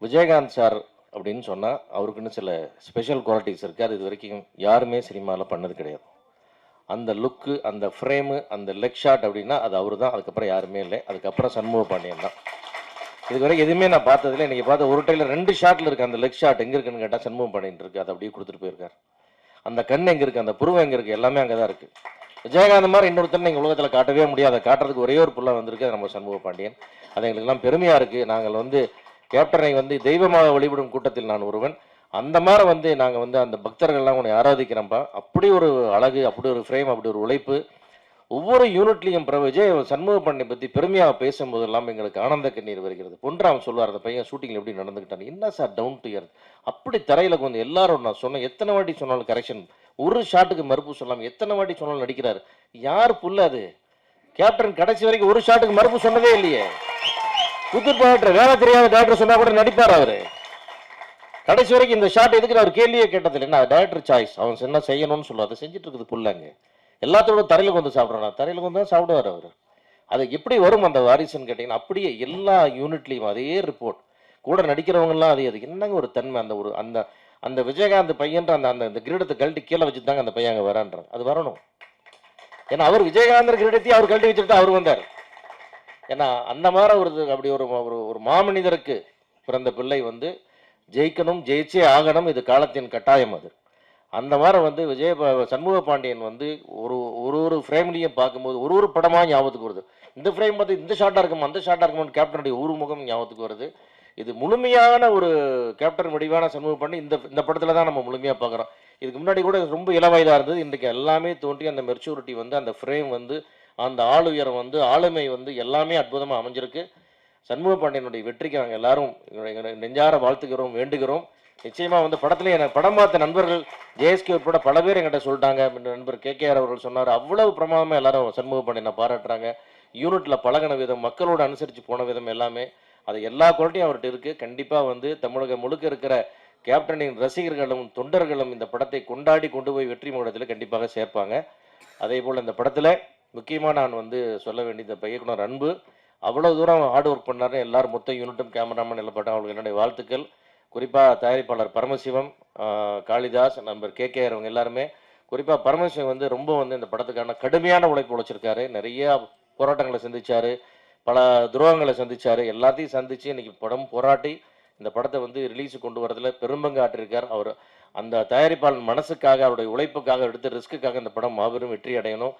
Vijayakanth sir அப்படின்னு சொன்னால் அவருக்குன்னு சில ஸ்பெஷல் குவாலிட்டிஸ் இருக்குது. அது இது வரைக்கும் யாருமே சினிமாவில் பண்ணது கிடையாது. அந்த லுக்கு, அந்த ஃப்ரேமு, அந்த லெக் ஷாட் அப்படின்னா அது அவர் தான். அதுக்கப்புறம் யாருமே இல்லை. அதுக்கப்புறம் சண்முக பாண்டியன் தான். இது வரைக்கும் எதுவுமே நான் பார்த்ததில்லை. இன்றைக்கி பார்த்த ஒரு டைலில் 2 ஷாட்டில் இருக்குது. அந்த லெக் ஷாட் எங்கே இருக்குன்னு கேட்டால் சண்முக பாண்டியன் இருக்குது. அதை அப்படியே கொடுத்துட்டு போயிருக்கார். அந்த கண் எங்கே இருக்குது, அந்த புருவம் எங்கே இருக்குது, எல்லாமே அங்கே தான் இருக்குது. விஜயகாந்த் மாதிரி இன்னொருத்தர் நீங்கள் உலகத்தில் காட்டவே முடியாது. அதை காட்டுறதுக்கு ஒரே ஒரு புள்ள வந்திருக்கு, அது நம்ம சண்முக பாண்டியன். அது எங்களுக்கெல்லாம் பெருமையாக இருக்குது. நாங்கள் வந்து கேப்டனை வந்து தெய்வமாக வழிபடும் கூட்டத்தில் நான் ஒருவன். அந்த மாதிரி நாங்கள் அந்த பக்தர்கள்லாம் உன்னை ஆராதிக்கிறோம்ப்பா. அப்படி ஒரு அழகு, அப்படி ஒரு ஃப்ரேம், அப்படி ஒரு உழைப்பு. ஒவ்வொரு யூனிட்லையும் விஜய் சண்முக பாண்டியன் பற்றி பெருமையாக பேசும்போது எல்லாம் எங்களுக்கு ஆனந்த கண்ணீர் வருகிறது. பொன்ராம் சொல்லுவார், அந்த பையன் ஷூட்டிங்கில் எப்படி நடந்துக்கிட்டான், என்ன சார் டவுன் டு எர்த், அப்படி தரையில் கொஞ்சம் எல்லாரும் நான் சொன்னேன். எத்தனை வாட்டி சொன்னாலும் கரெக்ஷன், ஒரு ஷாட்டுக்கு மறுப்பு சொல்லாமல் எத்தனை வாட்டி சொன்னாலும் நடிக்கிறார். யார் புல்ல அது? கேப்டன் கடைசி வரைக்கும் ஒரு ஷாட்டுக்கு மறுப்பு சொன்னதே இல்லையே. புது டேரக்டர், வேலை தெரியாத டேரக்டர் சொன்னா கூட நடிப்பார் அவரு. கடைசி வரைக்கும் இந்த ஷாட் எதுக்கு அவர் கேள்வியே கேட்டதில்லை. என்ன டேரக்டர் சாய்ஸ், அவன் என்ன செய்யணும்னு சொல்லுவார், அதை செஞ்சுட்டு இருக்குது புல்லாங்க. எல்லாத்தோட தரையில் வந்து சாப்பிட்றான், தரையில் வந்து தான் சாப்பிடுவார் அவர். அது எப்படி வரும் அந்த வாரிசுன்னு கேட்டிங்கன்னா, அப்படியே எல்லா யூனிட்லையும் அதே ரிப்போர்ட். கூட நடிக்கிறவங்கலாம் அது அது என்னங்க ஒரு தன்மை. அந்த ஒரு அந்த அந்த விஜயகாந்த் பையன்ற அந்த அந்த கிரீடத்தை கழட்டி கீழே வச்சு தாங்க அந்த பையன் அங்கே வரான்றாங்க. அது வரணும். ஏன்னா அவர் விஜயகாந்தர் கிரீடத்தையும் அவர் கழட்டி வச்சுட்டு அவர் வந்தார். ஏன்னா அந்த மாதிரி அப்படி ஒரு மாமனிதருக்கு பிறந்த பிள்ளை ஜெயிக்கணும், ஜெயிச்சே ஆகணும். இது காலத்தின் கட்டாயம். அது அந்த மாதிரி சண்முக பாண்டியன் ஒரு ஒரு ஃப்ரேம்லையும் பார்க்கும்போது ஒரு படமாக ஞாபகத்துக்கு வருது. இந்த ஃப்ரேம் பார்த்து இந்த ஷாட்டாக இருக்குமா, அந்த ஷாட்டாக இருக்குமான்னு கேப்டனுடைய ஒரு முகம் ஞாபகத்துக்கு வருது. இது முழுமையான ஒரு கேப்டன் வடிவான சண்முக பாண்டியன் இந்த படத்தில் தான் நம்ம முழுமையாக பார்க்குறோம். இதுக்கு முன்னாடி கூட ரொம்ப இளவயதாக இருந்தது. இன்றைக்கு எல்லாமே தோன்றி அந்த மெச்சூரிட்டி அந்த ஃப்ரேம் அந்த ஆளுயரம் ஆளுமை எல்லாமே அற்புதமாக அமைஞ்சிருக்கு. சண்முக பாண்டியனுடைய வெற்றிக்கு நாங்கள் எல்லாரும் நெஞ்சார வாழ்த்துக்கிறோம், வேண்டுகிறோம். நிச்சயமாக படத்துல எனக்கு படம் பார்த்த நண்பர்கள் ஜேஎஸ்கே உட்பட பல பேர் என்கிட்ட சொல்லிட்டாங்க. நண்பர் கேகேஆர் அவர்கள் சொன்னார், அவ்வளவு பிரமாதமாக எல்லாரும் சண்முக பாண்டியனை பாராட்டுறாங்க. யூனிட்டில் பழகின விதம், மக்களோடு அனுசரித்து போன விதம் எல்லாமே, அது எல்லா குவாலிட்டியும் அவர்கிட்ட இருக்குது. கண்டிப்பாக தமிழகம் முழுக்க இருக்கிற கேப்டனின் ரசிகர்களும் தொண்டர்களும் இந்த படத்தை கொண்டாடி கொண்டு போய் வெற்றி மாவட்டத்தில் கண்டிப்பாக சேர்ப்பாங்க. அதே போல் இந்த படத்தில் முக்கியமாக நான் சொல்ல வேண்டிய இந்த இயக்குனர் அன்பு அவ்வளோ தூரம் ஹார்ட் ஒர்க் பண்ணாரு. எல்லாரும் மொத்த யூனிட்டும் கேமராமேன் எல்லாம் படம் அவங்களுக்கு என்னுடைய வாழ்த்துக்கள். குறிப்பாக தயாரிப்பாளர் பரமசிவம், காளிதாஸ், நண்பர் கேகேஆர், அவங்க எல்லாருமே. குறிப்பாக பரமசிவம் ரொம்ப இந்த படத்துக்கான கடுமையான உழைப்பு உழைச்சிருக்காரு. நிறைய போராட்டங்களை சந்திச்சார், பல துரோகங்களை சந்திச்சார். எல்லாத்தையும் சந்தித்து இன்னைக்கு படம் போராட்டி இந்த படத்தை ரிலீஸுக்கு கொண்டு வரதுல பெரும்பங்கு ஆற்றிருக்கார். அவர் அந்த தயாரிப்பாளர் மனசுக்காக, அவருடைய உழைப்புக்காக, எடுத்த ரிஸ்க்குக்காக இந்த படம் மாபெரும் வெற்றி அடையணும்.